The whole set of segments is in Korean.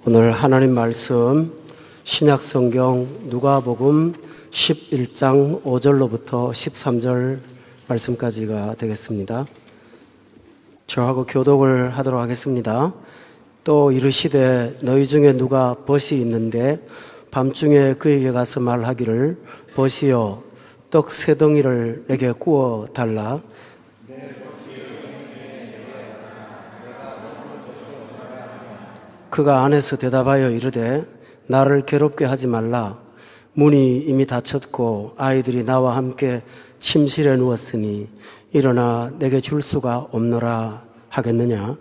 오늘 하나님 말씀 신약성경 누가복음 11장 5절로부터 13절 말씀까지가 되겠습니다. 저하고 교독을 하도록 하겠습니다. 또 이르시되 너희 중에 누가 벗이 있는데 밤중에 그에게 가서 말하기를 벗이여 떡 세 덩이를 내게 구워 달라. 그가 안에서 대답하여 이르되 나를 괴롭게 하지 말라. 문이 이미 닫혔고 아이들이 나와 함께 침실에 누웠으니 일어나 내게 줄 수가 없노라 하겠느냐.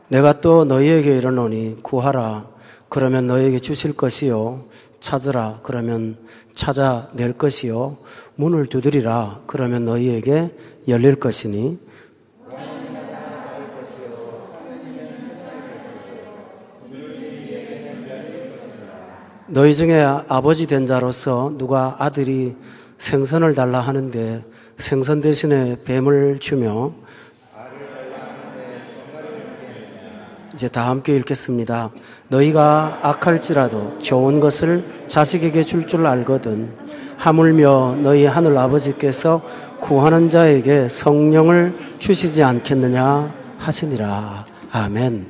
내가 또 너희에게 이르노니 구하라 그러면 너희에게 주실 것이요 찾으라 그러면 찾아낼 것이요 문을 두드리라 그러면 너희에게 열릴 것이니 너희 중에 아버지 된 자로서 누가 아들이 생선을 달라 하는데 생선 대신에 뱀을 주며 이제 다 함께 읽겠습니다. 너희가 악할지라도 좋은 것을 자식에게 줄 줄 알거든 하물며 너희 하늘 아버지께서 구하는 자에게 성령을 주시지 않겠느냐 하시니라. 아멘.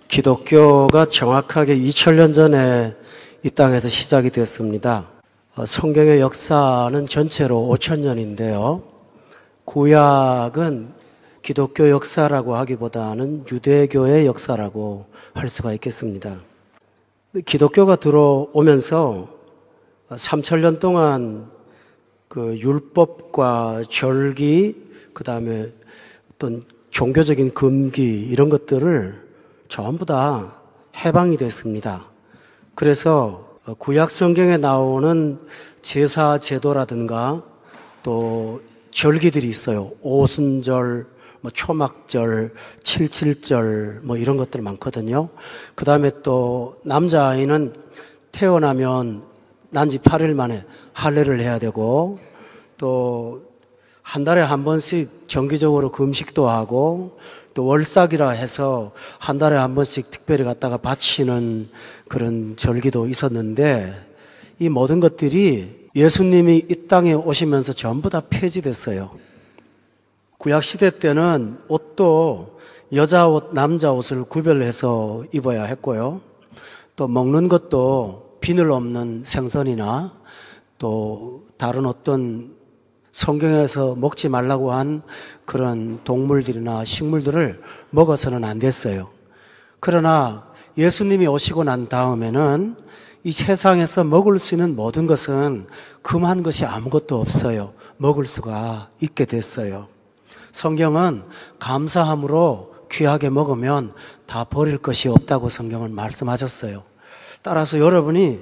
기독교가 정확하게 2000년 전에 이 땅에서 시작이 됐습니다. 성경의 역사는 전체로 5000년인데요. 구약은 기독교 역사라고 하기보다는 유대교의 역사라고 할 수가 있겠습니다. 기독교가 들어오면서 3000년 동안 그 율법과 절기, 그 다음에 어떤 종교적인 금기 이런 것들을 전부 다 해방이 됐습니다. 그래서 구약 성경에 나오는 제사 제도라든가 또 절기들이 있어요. 오순절, 초막절, 칠칠절 이런 것들 많거든요. 그 다음에 또 남자아이는 태어나면 난지 8일 만에 할례를 해야 되고 또 한 달에 한 번씩 정기적으로 금식도 하고 또 월삭이라 해서 한 달에 한 번씩 특별히 갖다가 바치는 그런 절기도 있었는데 이 모든 것들이 예수님이 이 땅에 오시면서 전부 다 폐지됐어요. 구약시대 때는 옷도 여자 옷, 남자 옷을 구별해서 입어야 했고요. 또 먹는 것도 비늘 없는 생선이나 또 다른 어떤 성경에서 먹지 말라고 한 그런 동물들이나 식물들을 먹어서는 안 됐어요. 그러나 예수님이 오시고 난 다음에는 이 세상에서 먹을 수 있는 모든 것은 금한 것이 아무것도 없어요. 먹을 수가 있게 됐어요. 성경은 감사함으로 귀하게 먹으면 다 버릴 것이 없다고 성경은 말씀하셨어요. 따라서 여러분이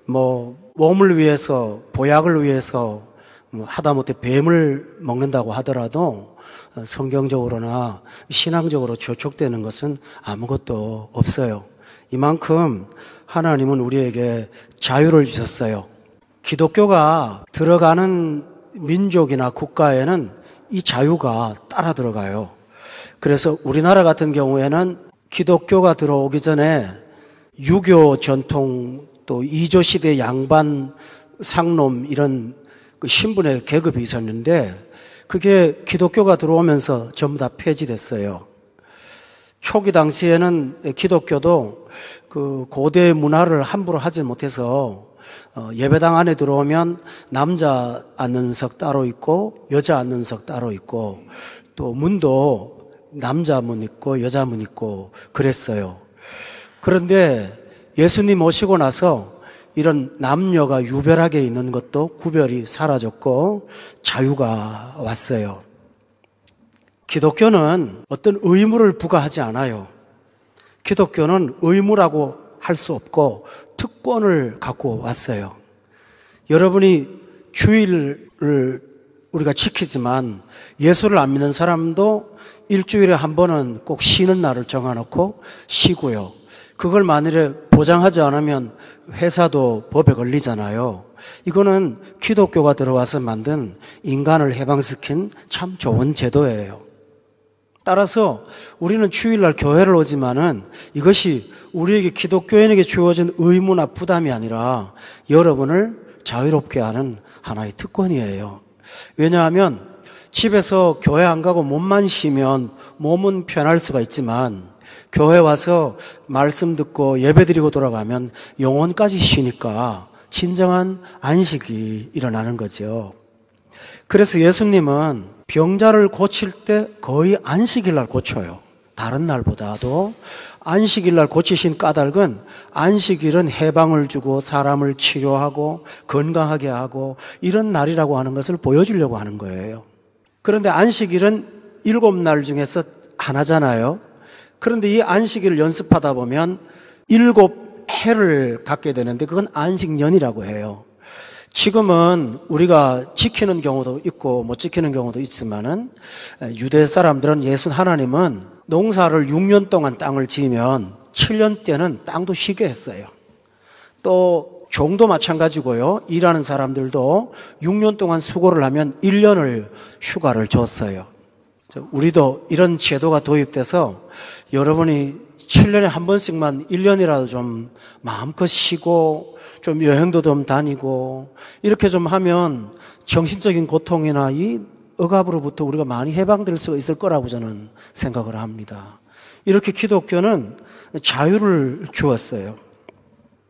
몸을 위해서, 보약을 위해서 하다못해 뱀을 먹는다고 하더라도 성경적으로나 신앙적으로 저촉되는 것은 아무것도 없어요. 이만큼 하나님은 우리에게 자유를 주셨어요. 기독교가 들어가는 민족이나 국가에는 이 자유가 따라 들어가요. 그래서 우리나라 같은 경우에는 기독교가 들어오기 전에 유교 전통 또 이조시대 양반 상놈 이런 그 신분의 계급이 있었는데 그게 기독교가 들어오면서 전부 다 폐지됐어요. 초기 당시에는 기독교도 그 고대 문화를 함부로 하지 못해서 예배당 안에 들어오면 남자 앉는 석 따로 있고 여자 앉는 석 따로 있고 또 문도 남자 문 있고 여자 문 있고 그랬어요. 그런데 예수님 오시고 나서 이런 남녀가 유별하게 있는 것도 구별이 사라졌고 자유가 왔어요. 기독교는 어떤 의무를 부과하지 않아요. 기독교는 의무라고 할 수 없고 특권을 갖고 왔어요. 여러분이 주일을 우리가 지키지만 예수를 안 믿는 사람도 일주일에 한 번은 꼭 쉬는 날을 정해놓고 쉬고요. 그걸 만일에 보장하지 않으면 회사도 법에 걸리잖아요. 이거는 기독교가 들어와서 만든 인간을 해방시킨 참 좋은 제도예요. 따라서 우리는 주일날 교회를 오지만은 이것이 우리에게 기독교인에게 주어진 의무나 부담이 아니라 여러분을 자유롭게 하는 하나의 특권이에요. 왜냐하면 집에서 교회 안 가고 몸만 쉬면 몸은 편할 수가 있지만 교회 와서 말씀 듣고 예배 드리고 돌아가면 영혼까지 쉬니까 진정한 안식이 일어나는 거죠. 그래서 예수님은 병자를 고칠 때 거의 안식일 날 고쳐요. 다른 날보다도 안식일 날 고치신 까닭은 안식일은 해방을 주고 사람을 치료하고 건강하게 하고 이런 날이라고 하는 것을 보여주려고 하는 거예요. 그런데 안식일은 7날 중에서 하나잖아요. 그런데 이 안식일을 연습하다 보면 7해를 갖게 되는데 그건 안식년이라고 해요. 지금은 우리가 지키는 경우도 있고 못 지키는 경우도 있지만은 유대 사람들은 예수 하나님은 농사를 6년 동안 땅을 지으면 7년 때는 땅도 쉬게 했어요. 또 종도 마찬가지고요. 일하는 사람들도 6년 동안 수고를 하면 1년을 휴가를 줬어요. 우리도 이런 제도가 도입돼서 여러분이 7년에 한 번씩만 1년이라도 좀 마음껏 쉬고 좀 여행도 좀 다니고 이렇게 좀 하면 정신적인 고통이나 이 억압으로부터 우리가 많이 해방될 수 있을 거라고 저는 생각을 합니다. 이렇게 기독교는 자유를 주었어요.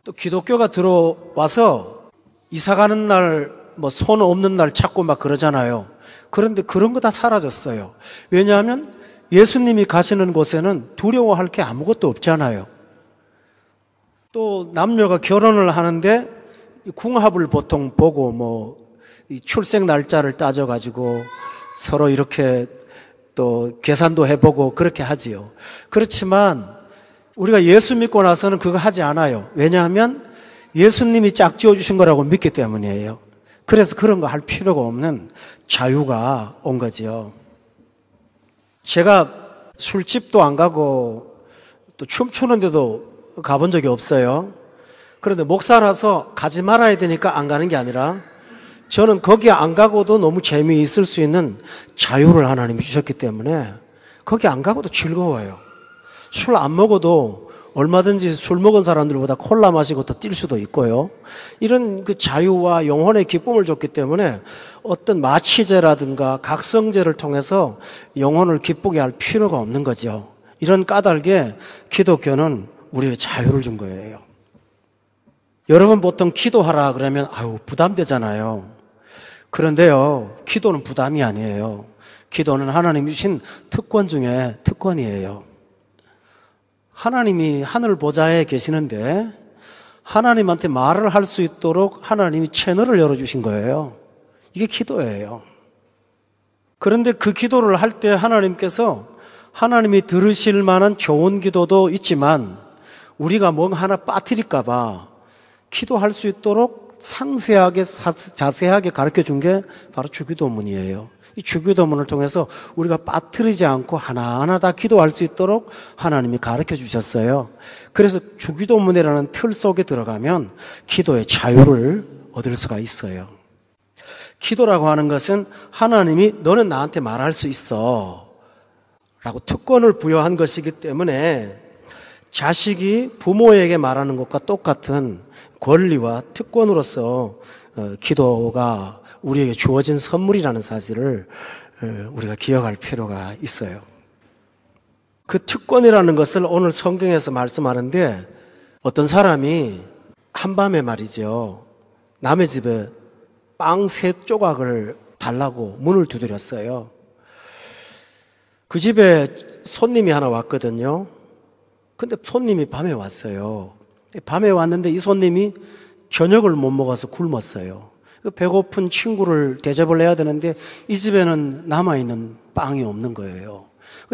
또 기독교가 들어와서 이사 가는 날 뭐 손 없는 날 찾고 막 그러잖아요. 그런데 그런 거 다 사라졌어요. 왜냐하면 예수님이 가시는 곳에는 두려워할 게 아무것도 없잖아요. 또 남녀가 결혼을 하는데 궁합을 보통 보고 뭐 출생 날짜를 따져가지고 서로 이렇게 또 계산도 해보고 그렇게 하지요. 그렇지만 우리가 예수 믿고 나서는 그거 하지 않아요. 왜냐하면 예수님이 짝지어 주신 거라고 믿기 때문이에요. 그래서 그런 거 할 필요가 없는 자유가 온 거지요. 제가 술집도 안 가고 또 춤추는데도 가본 적이 없어요. 그런데 목사라서 가지 말아야 되니까 안 가는 게 아니라 저는 거기 안 가고도 너무 재미있을 수 있는 자유를 하나님이 주셨기 때문에 거기 안 가고도 즐거워요. 술 안 먹어도 얼마든지 술 먹은 사람들보다 콜라 마시고 더 뛸 수도 있고요. 이런 그 자유와 영혼의 기쁨을 줬기 때문에 어떤 마취제라든가 각성제를 통해서 영혼을 기쁘게 할 필요가 없는 거죠. 이런 까닭에 기독교는 우리에게 자유를 준 거예요. 여러분 보통 기도하라 그러면 아유 부담되잖아요. 그런데요, 기도는 부담이 아니에요. 기도는 하나님이 주신 특권 중에 특권이에요. 하나님이 하늘 보좌에 계시는데 하나님한테 말을 할 수 있도록 하나님이 채널을 열어주신 거예요. 이게 기도예요. 그런데 그 기도를 할 때 하나님께서 하나님이 들으실 만한 좋은 기도도 있지만 우리가 뭔가 하나 빠뜨릴까 봐 기도할 수 있도록 상세하게 자세하게 가르쳐 준 게 바로 주기도문이에요. 이 주기도문을 통해서 우리가 빠뜨리지 않고 하나하나 다 기도할 수 있도록 하나님이 가르쳐 주셨어요. 그래서 주기도문이라는 틀 속에 들어가면 기도의 자유를 얻을 수가 있어요. 기도라고 하는 것은 하나님이 너는 나한테 말할 수 있어 라고 특권을 부여한 것이기 때문에 자식이 부모에게 말하는 것과 똑같은 권리와 특권으로서 기도가 우리에게 주어진 선물이라는 사실을 우리가 기억할 필요가 있어요. 그 특권이라는 것을 오늘 성경에서 말씀하는데 어떤 사람이 한밤에 말이죠. 남의 집에 빵 3조각을 달라고 문을 두드렸어요. 그 집에 손님이 하나 왔거든요. 근데 손님이 밤에 왔어요. 밤에 왔는데 이 손님이 저녁을 못 먹어서 굶었어요. 배고픈 친구를 대접을 해야 되는데 이 집에는 남아있는 빵이 없는 거예요.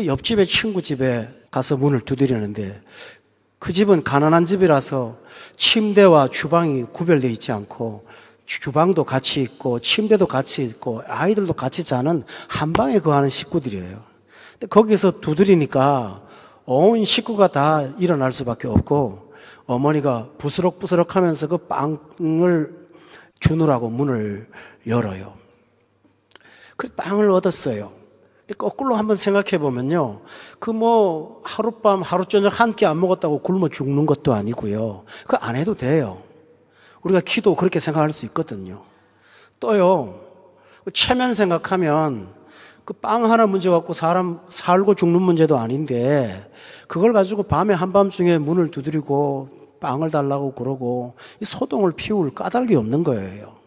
옆집에 친구 집에 가서 문을 두드리는데 그 집은 가난한 집이라서 침대와 주방이 구별되어 있지 않고 주방도 같이 있고 침대도 같이 있고 아이들도 같이 자는 한 방에 거하는 식구들이에요. 근데 거기서 두드리니까 온 식구가 다 일어날 수밖에 없고 어머니가 부스럭부스럭 하면서 그 빵을 주느라고 문을 열어요. 그 빵을 얻었어요. 근데 거꾸로 한번 생각해 보면요. 하룻밤, 하루저녁 한 끼 안 먹었다고 굶어 죽는 것도 아니고요. 그거 안 해도 돼요. 우리가 기도 그렇게 생각할 수 있거든요. 또요, 체면 생각하면 그 빵 하나 문제 갖고 사람 살고 죽는 문제도 아닌데 그걸 가지고 밤에 한밤중에 문을 두드리고 빵을 달라고 그러고 이 소동을 피울 까닭이 없는 거예요.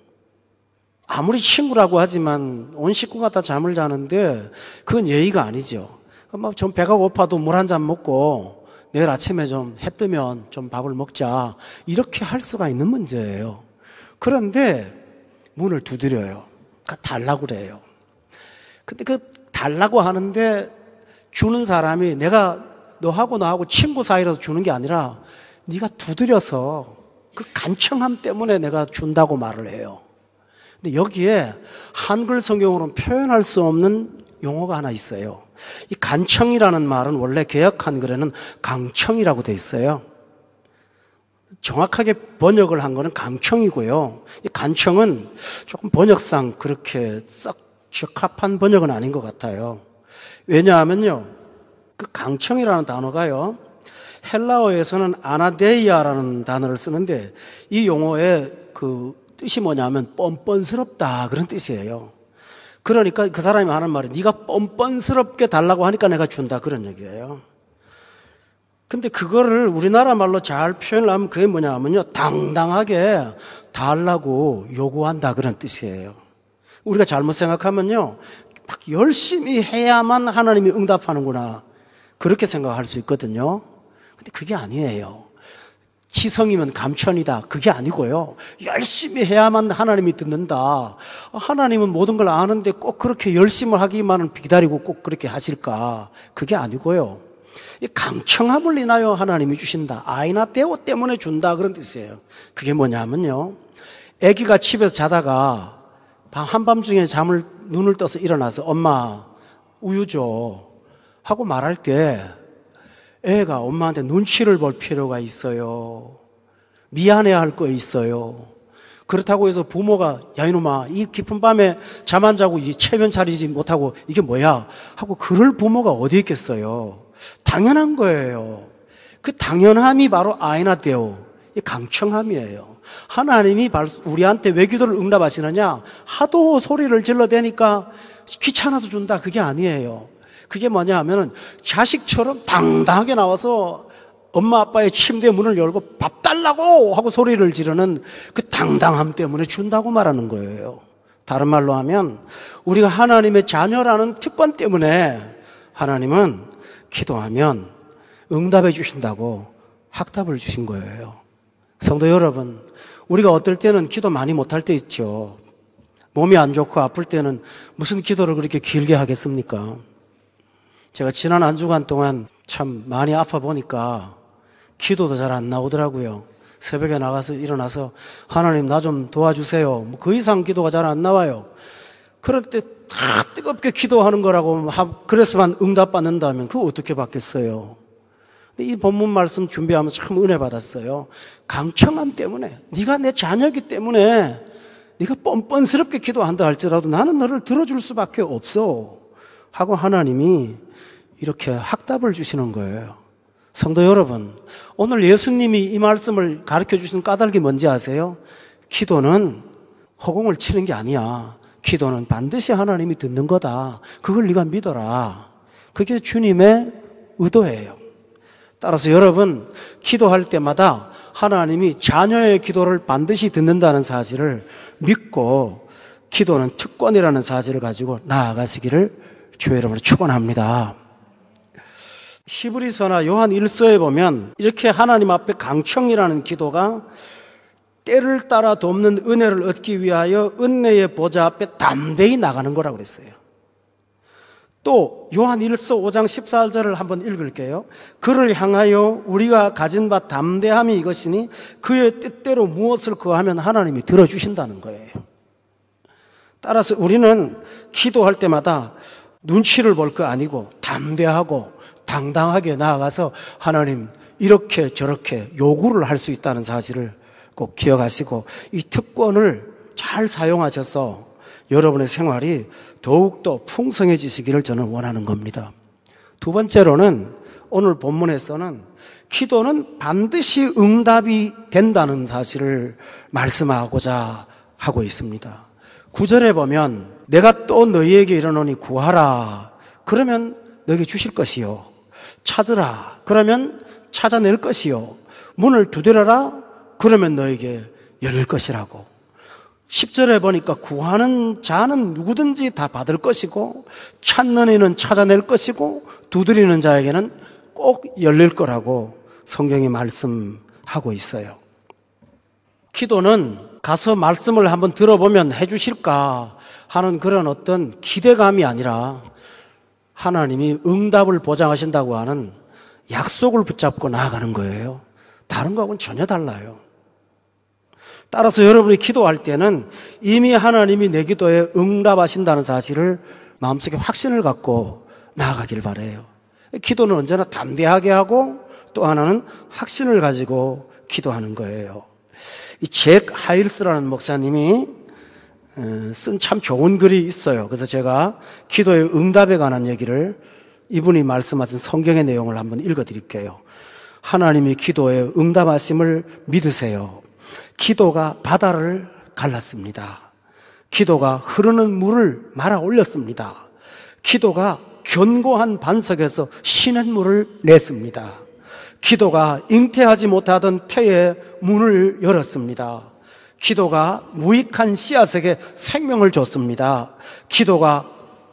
아무리 친구라고 하지만 온 식구가 다 잠을 자는데 그건 예의가 아니죠. 좀 배가 고파도 물 한 잔 먹고 내일 아침에 좀 해 뜨면 좀 밥을 먹자 이렇게 할 수가 있는 문제예요. 그런데 문을 두드려요. 달라고 그래요. 근데 그 달라고 하는데 주는 사람이 내가 너하고 나하고 친구 사이라서 주는 게 아니라 네가 두드려서 그 간청함 때문에 내가 준다고 말을 해요. 근데 여기에 한글 성경으로는 표현할 수 없는 용어가 하나 있어요. 이 간청이라는 말은 원래 개역 한글에는 강청이라고 돼 있어요. 정확하게 번역을 한 거는 강청이고요. 이 간청은 조금 번역상 그렇게 썩 적합한 번역은 아닌 것 같아요. 왜냐하면요, 그 강청이라는 단어가요, 헬라어에서는 아나데이아라는 단어를 쓰는데 이 용어의 그 뜻이 뭐냐면 뻔뻔스럽다 그런 뜻이에요. 그러니까 그 사람이 하는 말이 네가 뻔뻔스럽게 달라고 하니까 내가 준다 그런 얘기예요. 근데 그거를 우리나라 말로 잘 표현을 하면 그게 뭐냐면요, 당당하게 달라고 요구한다 그런 뜻이에요. 우리가 잘못 생각하면요, 막 열심히 해야만 하나님이 응답하는구나 그렇게 생각할 수 있거든요. 근데 그게 아니에요. 지성이면 감천이다 그게 아니고요, 열심히 해야만 하나님이 듣는다. 하나님은 모든 걸 아는데 꼭 그렇게 열심을 하기만은 기다리고 꼭 그렇게 하실까? 그게 아니고요, 이 강청함을 인하여 하나님이 주신다, 아이나 데오 때문에 준다 그런 뜻이에요. 그게 뭐냐면요, 아기가 집에서 자다가 한밤중에 눈을 떠서 일어나서 엄마 우유 줘 하고 말할 때 애가 엄마한테 눈치를 볼 필요가 있어요. 미안해야 할 거 있어요. 그렇다고 해서 부모가 야 이놈아 이 깊은 밤에 잠 안 자고 이 체면 차리지 못하고 이게 뭐야 하고 그럴 부모가 어디 있겠어요. 당연한 거예요. 그 당연함이 바로 아이나 데오, 이 강청함이에요. 하나님이 우리한테 왜 기도를 응답하시느냐, 하도 소리를 질러대니까 귀찮아서 준다 그게 아니에요. 그게 뭐냐 하면은 자식처럼 당당하게 나와서 엄마 아빠의 침대 문을 열고 밥 달라고 하고 소리를 지르는 그 당당함 때문에 준다고 말하는 거예요. 다른 말로 하면 우리가 하나님의 자녀라는 특권 때문에 하나님은 기도하면 응답해 주신다고 학답을 주신 거예요. 성도 여러분, 우리가 어떨 때는 기도 많이 못할 때 있죠. 몸이 안 좋고 아플 때는 무슨 기도를 그렇게 길게 하겠습니까? 제가 지난 한 주간 동안 참 많이 아파 보니까 기도도 잘 안 나오더라고요. 새벽에 나가서 일어나서 하나님 나 좀 도와주세요. 그 이상 기도가 잘 안 나와요. 그럴 때 다 뜨겁게 기도하는 거라고 그래서만 응답받는다면 그거 어떻게 받겠어요? 근데 이 본문 말씀 준비하면서 참 은혜 받았어요. 강청함 때문에, 네가 내 자녀이기 때문에 네가 뻔뻔스럽게 기도한다 할지라도 나는 너를 들어줄 수밖에 없어 하고 하나님이 이렇게 학답을 주시는 거예요. 성도 여러분, 오늘 예수님이 이 말씀을 가르쳐 주신 까닭이 뭔지 아세요? 기도는 허공을 치는 게 아니야. 기도는 반드시 하나님이 듣는 거다. 그걸 네가 믿어라. 그게 주님의 의도예요. 따라서 여러분, 기도할 때마다 하나님이 자녀의 기도를 반드시 듣는다는 사실을 믿고 기도는 특권이라는 사실을 가지고 나아가시기를 주의 이름으로 축원합니다. 히브리서나 요한 1서에 보면 이렇게 하나님 앞에 강청이라는 기도가 때를 따라 돕는 은혜를 얻기 위하여 은혜의 보좌 앞에 담대히 나가는 거라고 그랬어요. 또 요한 1서 5장 14절을 한번 읽을게요. 그를 향하여 우리가 가진 바 담대함이 이것이니 그의 뜻대로 무엇을 구하면 하나님이 들어주신다는 거예요. 따라서 우리는 기도할 때마다 눈치를 볼 거 아니고 담대하고 당당하게 나아가서 하나님 이렇게 저렇게 요구를 할 수 있다는 사실을 꼭 기억하시고 이 특권을 잘 사용하셔서 여러분의 생활이 더욱더 풍성해지시기를 저는 원하는 겁니다. 두 번째로는 오늘 본문에서는 기도는 반드시 응답이 된다는 사실을 말씀하고자 하고 있습니다. 9절에 보면 내가 또 너희에게 이르노니 구하라 그러면 너희에게 주실 것이요 찾으라 그러면 찾아낼 것이요 문을 두드려라 그러면 너희에게 열릴 것이라고. 10절에 보니까 구하는 자는 누구든지 다 받을 것이고 찾는 이는 찾아낼 것이고 두드리는 자에게는 꼭 열릴 거라고 성경이 말씀하고 있어요. 기도는 가서 말씀을 한번 들어보면 해주실까 하는 그런 어떤 기대감이 아니라 하나님이 응답을 보장하신다고 하는 약속을 붙잡고 나아가는 거예요. 다른 거하고는 전혀 달라요. 따라서 여러분이 기도할 때는 이미 하나님이 내 기도에 응답하신다는 사실을 마음속에 확신을 갖고 나아가길 바라요. 기도는 언제나 담대하게 하고 또 하나는 확신을 가지고 기도하는 거예요. 이 잭 하일스라는 목사님이 쓴 참 좋은 글이 있어요. 그래서 제가 기도의 응답에 관한 얘기를 이분이 말씀하신 성경의 내용을 한번 읽어드릴게요. 하나님이 기도에 응답하심을 믿으세요. 기도가 바다를 갈랐습니다. 기도가 흐르는 물을 말아 올렸습니다. 기도가 견고한 반석에서 시냇물을 냈습니다. 기도가 잉태하지 못하던 태의 문을 열었습니다. 기도가 무익한 씨앗에게 생명을 줬습니다. 기도가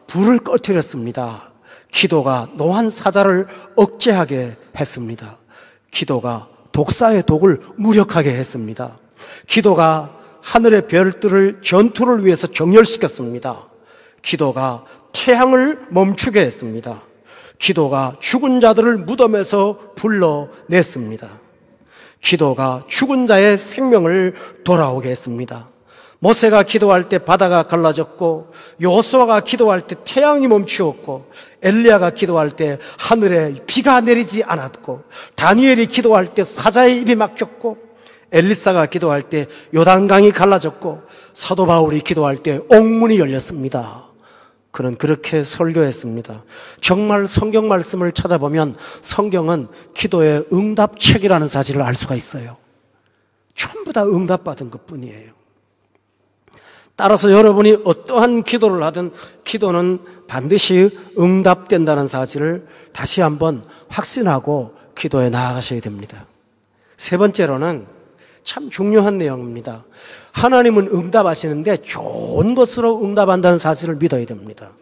불을 꺼뜨렸습니다. 기도가 노한 사자를 억제하게 했습니다. 기도가 독사의 독을 무력하게 했습니다. 기도가 하늘의 별들을 전투를 위해서 정렬시켰습니다. 기도가 태양을 멈추게 했습니다. 기도가 죽은 자들을 무덤에서 불러냈습니다. 기도가 죽은 자의 생명을 돌아오게 했습니다. 모세가 기도할 때 바다가 갈라졌고 여호수아가 기도할 때 태양이 멈추었고 엘리야가 기도할 때 하늘에 비가 내리지 않았고 다니엘이 기도할 때 사자의 입이 막혔고 엘리사가 기도할 때 요단강이 갈라졌고 사도 바울이 기도할 때 옥문이 열렸습니다. 그는 그렇게 설교했습니다. 정말 성경 말씀을 찾아보면 성경은 기도의 응답책이라는 사실을 알 수가 있어요. 전부 다 응답받은 것뿐이에요. 따라서 여러분이 어떠한 기도를 하든 기도는 반드시 응답된다는 사실을 다시 한번 확신하고 기도에 나아가셔야 됩니다. 세 번째로는 참 중요한 내용입니다. 하나님은 응답하시는데 좋은 것으로 응답한다는 사실을 믿어야 됩니다.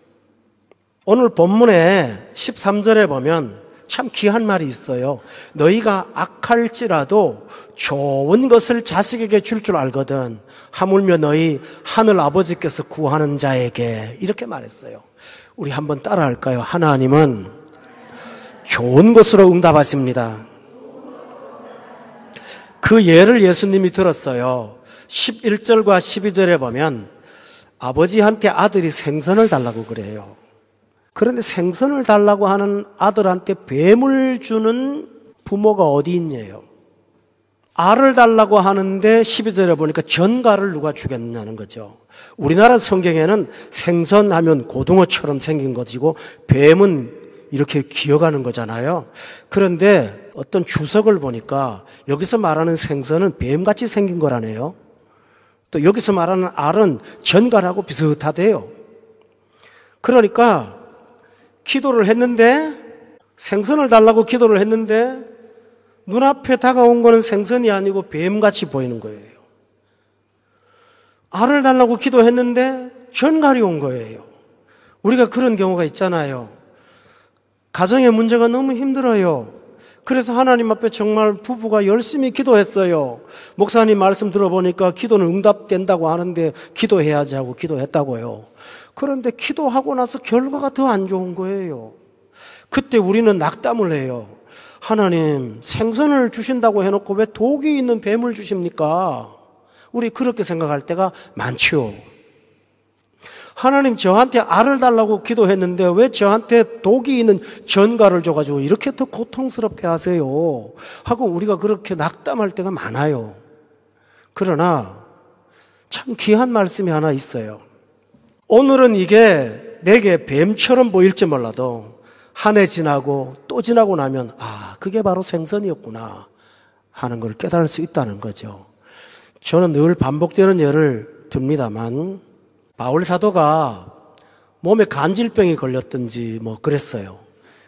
오늘 본문의 13절에 보면 참 귀한 말이 있어요. 너희가 악할지라도 좋은 것을 자식에게 줄 줄 알거든 하물며 너희 하늘 아버지께서 구하는 자에게 이렇게 말했어요. 우리 한번 따라할까요? 하나님은 좋은 것으로 응답하십니다. 그 예를 예수님이 들었어요. 11절과 12절에 보면 아버지한테 아들이 생선을 달라고 그래요. 그런데 생선을 달라고 하는 아들한테 뱀을 주는 부모가 어디 있냐요. 알을 달라고 하는데 12절에 보니까 전갈을 누가 주겠냐는 거죠. 우리나라 성경에는 생선하면 고등어처럼 생긴 것이고 뱀은 이렇게 기어가는 거잖아요. 그런데 어떤 주석을 보니까 여기서 말하는 생선은 뱀같이 생긴 거라네요. 또 여기서 말하는 알은 전갈하고 비슷하대요. 그러니까 기도를 했는데 생선을 달라고 기도를 했는데 눈앞에 다가온 거는 생선이 아니고 뱀같이 보이는 거예요. 알을 달라고 기도했는데 전갈이 온 거예요. 우리가 그런 경우가 있잖아요. 가정의 문제가 너무 힘들어요. 그래서 하나님 앞에 정말 부부가 열심히 기도했어요. 목사님 말씀 들어보니까 기도는 응답된다고 하는데 기도해야지 하고 기도했다고요. 그런데 기도하고 나서 결과가 더 안 좋은 거예요. 그때 우리는 낙담을 해요. 하나님 생선을 주신다고 해놓고 왜 독이 있는 뱀을 주십니까? 우리 그렇게 생각할 때가 많죠. 하나님 저한테 알을 달라고 기도했는데 왜 저한테 독이 있는 전갈을 줘가지고 이렇게 더 고통스럽게 하세요? 하고 우리가 그렇게 낙담할 때가 많아요. 그러나 참 귀한 말씀이 하나 있어요. 오늘은 이게 내게 뱀처럼 보일지 몰라도 한 해 지나고 또 지나고 나면 그게 바로 생선이었구나 하는 걸 깨달을 수 있다는 거죠. 저는 늘 반복되는 예를 듭니다만 바울 사도가 몸에 간질병이 걸렸든지 그랬어요.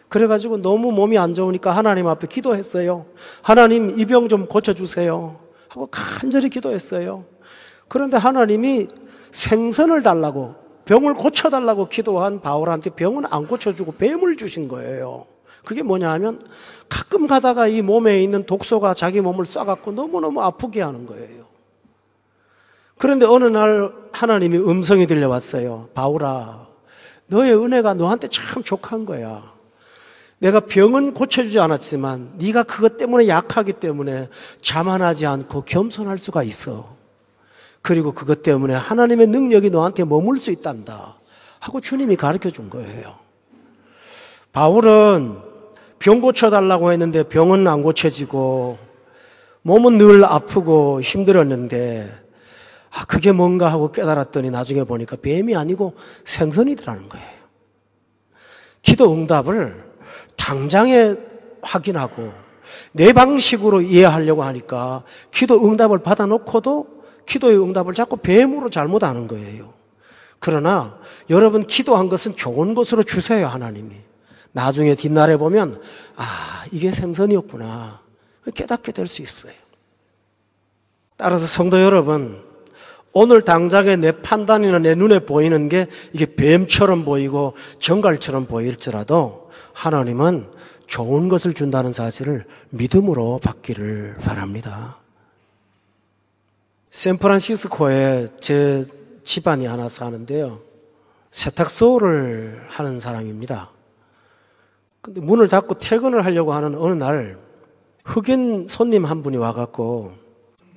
그래가지고 너무 몸이 안 좋으니까 하나님 앞에 기도했어요. 하나님 이 병 좀 고쳐주세요 하고 간절히 기도했어요. 그런데 하나님이 생선을 달라고, 병을 고쳐달라고 기도한 바울한테 병은 안 고쳐주고 뱀을 주신 거예요. 그게 뭐냐 하면 가끔 가다가 이 몸에 있는 독소가 자기 몸을 쏴갖고 너무너무 아프게 하는 거예요. 그런데 어느 날 하나님이 음성이 들려왔어요. 바울아, 너의 은혜가 너한테 참 족한 거야. 내가 병은 고쳐주지 않았지만 네가 그것 때문에 약하기 때문에 자만하지 않고 겸손할 수가 있어. 그리고 그것 때문에 하나님의 능력이 너한테 머물 수 있단다 하고 주님이 가르쳐 준 거예요. 바울은 병 고쳐달라고 했는데 병은 안 고쳐지고 몸은 늘 아프고 힘들었는데 그게 뭔가 하고 깨달았더니 나중에 보니까 뱀이 아니고 생선이더라는 거예요. 기도 응답을 당장에 확인하고 내 방식으로 이해하려고 하니까 기도 응답을 받아놓고도 기도의 응답을 자꾸 뱀으로 잘못 아는 거예요. 그러나 여러분 기도한 것은 좋은 것으로 주세요, 하나님이. 나중에 뒷날에 보면 이게 생선이었구나 깨닫게 될 수 있어요. 따라서 성도 여러분, 오늘 당장에 내 판단이나 내 눈에 보이는 게 이게 뱀처럼 보이고 정갈처럼 보일지라도 하나님은 좋은 것을 준다는 사실을 믿음으로 받기를 바랍니다. 샌프란시스코에 제 집안이 하나 사는데요. 세탁소를 하는 사람입니다. 근데 문을 닫고 퇴근을 하려고 하는 어느 날 흑인 손님 한 분이 와갖고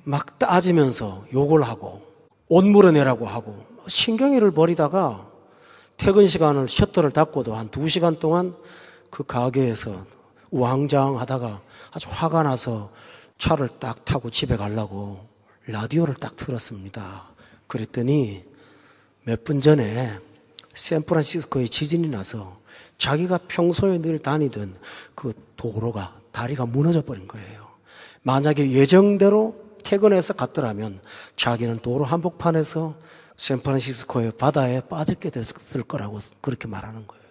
막 따지면서 욕을 하고 옷 물어내라고 하고 신경질을 벌이다가 퇴근 시간을 셔터를 닫고도 한 2시간 동안 그 가게에서 우왕좌왕하다가 아주 화가 나서 차를 딱 타고 집에 가려고 라디오를 딱 틀었습니다. 그랬더니 몇 분 전에 샌프란시스코에 지진이 나서 자기가 평소에 늘 다니던 그 도로가, 다리가 무너져 버린 거예요. 만약에 예정대로 퇴근해서 갔더라면 자기는 도로 한복판에서 샌프란시스코의 바다에 빠졌게 됐을 거라고 그렇게 말하는 거예요.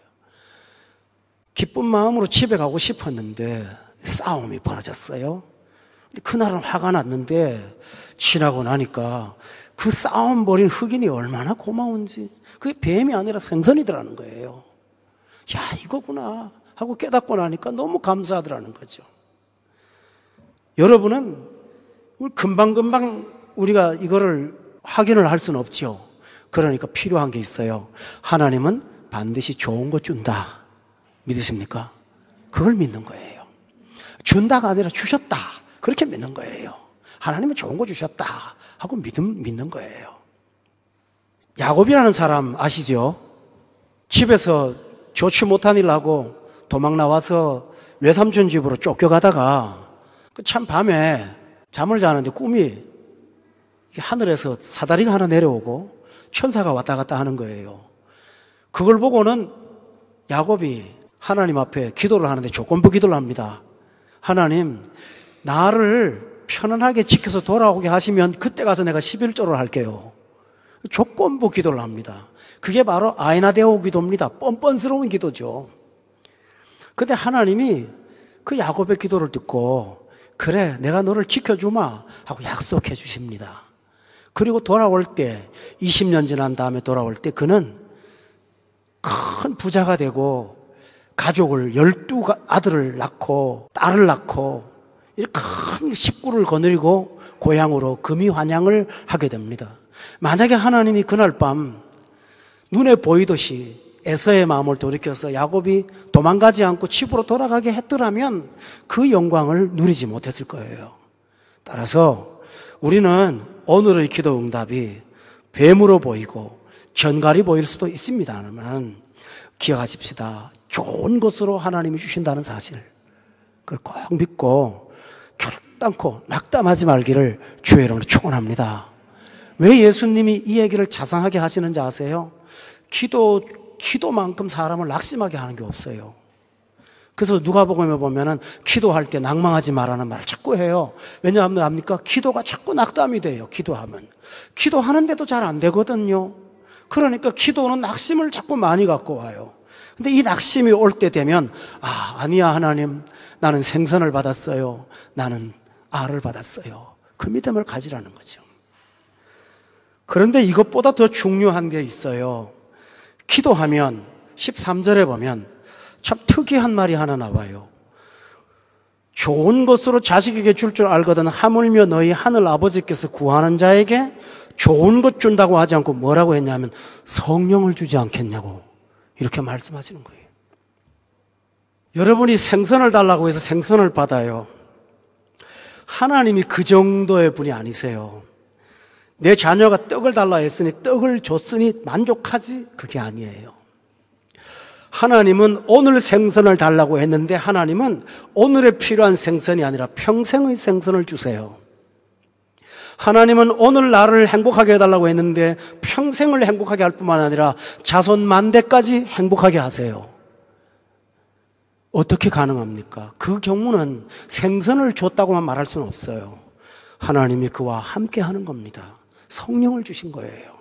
기쁜 마음으로 집에 가고 싶었는데 싸움이 벌어졌어요. 그날은 화가 났는데 지나고 나니까 그 싸움 벌인 흑인이 얼마나 고마운지, 그게 뱀이 아니라 생선이더라는 거예요. 야, 이거구나 하고 깨닫고 나니까 너무 감사하더라는 거죠. 여러분은 금방금방 우리가 이거를 확인을 할 수는 없죠. 그러니까 필요한 게 있어요. 하나님은 반드시 좋은 거 준다. 믿으십니까? 그걸 믿는 거예요. 준다가 아니라 주셨다. 그렇게 믿는 거예요. 하나님은 좋은 거 주셨다 하고 믿는 거예요. 야곱이라는 사람 아시죠? 집에서 좋지 못한 일 하고 도망 나와서 외삼촌 집으로 쫓겨가다가 참 밤에 잠을 자는데 꿈이 하늘에서 사다리가 하나 내려오고 천사가 왔다 갔다 하는 거예요. 그걸 보고는 야곱이 하나님 앞에 기도를 하는데 조건부 기도를 합니다. 하나님, 나를 편안하게 지켜서 돌아오게 하시면 그때 가서 내가 11조를 할게요. 조건부 기도를 합니다. 그게 바로 아이나데오 기도입니다. 뻔뻔스러운 기도죠. 근데 하나님이 그 야곱의 기도를 듣고 그래, 내가 너를 지켜주마 하고 약속해 주십니다. 그리고 돌아올 때 20년 지난 다음에 돌아올 때 그는 큰 부자가 되고 가족을 12아들을 낳고 딸을 낳고 이렇게 큰 식구를 거느리고 고향으로 금이환양을 하게 됩니다. 만약에 하나님이 그날 밤 눈에 보이듯이 에서의 마음을 돌이켜서 야곱이 도망가지 않고 집으로 돌아가게 했더라면 그 영광을 누리지 못했을 거예요. 따라서 우리는 오늘의 기도 응답이 뱀으로 보이고 전갈이 보일 수도 있습니다만 기억하십시다. 좋은 것으로 하나님이 주신다는 사실, 그걸 꼭 믿고 결단코 낙담하지 말기를 주의 이름으로 축원합니다. 왜 예수님이 이 얘기를 자상하게 하시는지 아세요? 기도만큼 사람을 낙심하게 하는 게 없어요. 그래서 누가복음에 보면은 기도할 때 낭망하지 말라는 말을 자꾸 해요. 왜냐하면 압니까? 기도가 자꾸 낙담이 돼요. 기도하면. 기도하는데도 잘 안 되거든요. 그러니까 기도는 낙심을 자꾸 많이 갖고 와요. 근데 이 낙심이 올 때 되면 아니야 하나님, 나는 생선을 받았어요. 나는 알을 받았어요. 그 믿음을 가지라는 거죠. 그런데 이것보다 더 중요한 게 있어요. 기도하면 13절에 보면 참 특이한 말이 하나 나와요. 좋은 것으로 자식에게 줄 줄 알거든 하물며 너희 하늘 아버지께서 구하는 자에게 좋은 것 준다고 하지 않고 뭐라고 했냐면 성령을 주지 않겠냐고 이렇게 말씀하시는 거예요. 여러분이 생선을 달라고 해서 생선을 받아요. 하나님이 그 정도의 분이 아니세요. 내 자녀가 떡을 달라 했으니 떡을 줬으니 만족하지, 그게 아니에요. 하나님은 오늘 생선을 달라고 했는데 하나님은 오늘에 필요한 생선이 아니라 평생의 생선을 주세요. 하나님은 오늘 나를 행복하게 해달라고 했는데 평생을 행복하게 할 뿐만 아니라 자손 만대까지 행복하게 하세요. 어떻게 가능합니까? 그 경우는 생선을 줬다고만 말할 수는 없어요. 하나님이 그와 함께 하는 겁니다. 성령을 주신 거예요.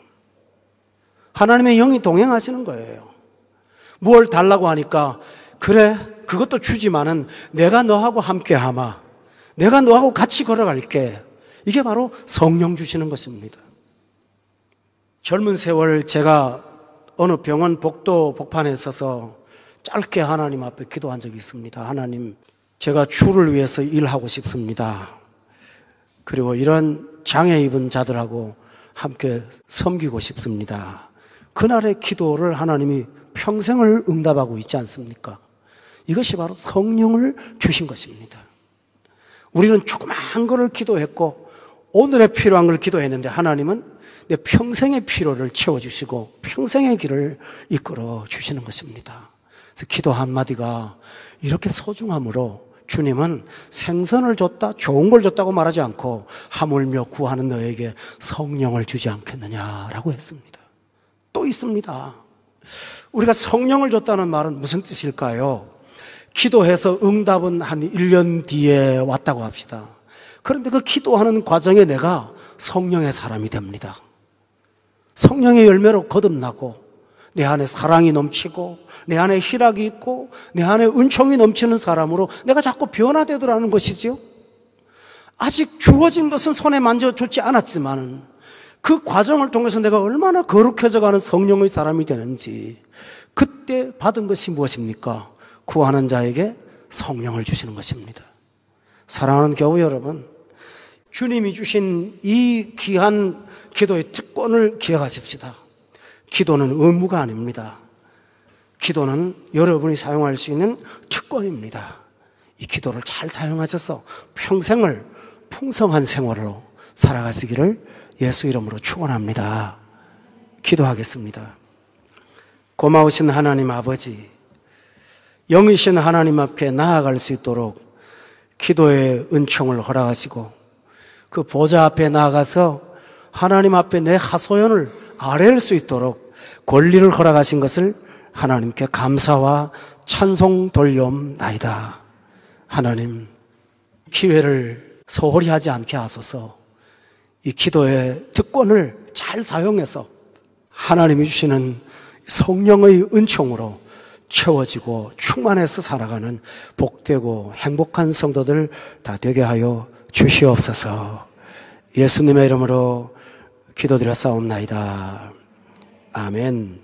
하나님의 영이 동행하시는 거예요. 뭘 달라고 하니까 그래, 그것도 주지만은 내가 너하고 함께 하마. 내가 너하고 같이 걸어갈게. 이게 바로 성령 주시는 것입니다. 젊은 세월 제가 어느 병원 복도 복판에 서서 짧게 하나님 앞에 기도한 적이 있습니다. 하나님, 제가 주를 위해서 일하고 싶습니다. 그리고 이런 장애 입은 자들하고 함께 섬기고 싶습니다. 그날의 기도를 하나님이 평생을 응답하고 있지 않습니까? 이것이 바로 성령을 주신 것입니다. 우리는 조그마한 것을 기도했고 오늘의 필요한 걸 기도했는데 하나님은 내 평생의 필요를 채워주시고 평생의 길을 이끌어 주시는 것입니다. 그래서 기도 한마디가 이렇게 소중함으로 주님은 생선을 줬다, 좋은 걸 줬다고 말하지 않고 하물며 구하는 너에게 성령을 주지 않겠느냐라고 했습니다. 또 있습니다. 우리가 성령을 줬다는 말은 무슨 뜻일까요? 기도해서 응답은 한 1년 뒤에 왔다고 합시다. 그런데 그 기도하는 과정에 내가 성령의 사람이 됩니다. 성령의 열매로 거듭나고 내 안에 사랑이 넘치고 내 안에 희락이 있고 내 안에 은총이 넘치는 사람으로 내가 자꾸 변화되더라는 것이죠. 아직 주어진 것은 손에 만져주지 않았지만 그 과정을 통해서 내가 얼마나 거룩해져가는 성령의 사람이 되는지 그때 받은 것이 무엇입니까? 구하는 자에게 성령을 주시는 것입니다. 사랑하는 교우 여러분, 주님이 주신 이 귀한 기도의 특권을 기억하십시다. 기도는 의무가 아닙니다. 기도는 여러분이 사용할 수 있는 특권입니다. 이 기도를 잘 사용하셔서 평생을 풍성한 생활로 살아가시기를 예수 이름으로 축원합니다. 기도하겠습니다. 고마우신 하나님 아버지, 영이신 하나님 앞에 나아갈 수 있도록 기도의 은총을 허락하시고 그 보좌 앞에 나아가서 하나님 앞에 내 하소연을 아뢰일 수 있도록 권리를 허락하신 것을 하나님께 감사와 찬송 돌려옵나이다. 하나님, 기회를 소홀히 하지 않게 하소서. 이 기도의 특권을 잘 사용해서 하나님이 주시는 성령의 은총으로 채워지고 충만해서 살아가는 복되고 행복한 성도들 다 되게 하여 주시옵소서. 예수님의 이름으로 기도드렸사옵나이다. 아멘.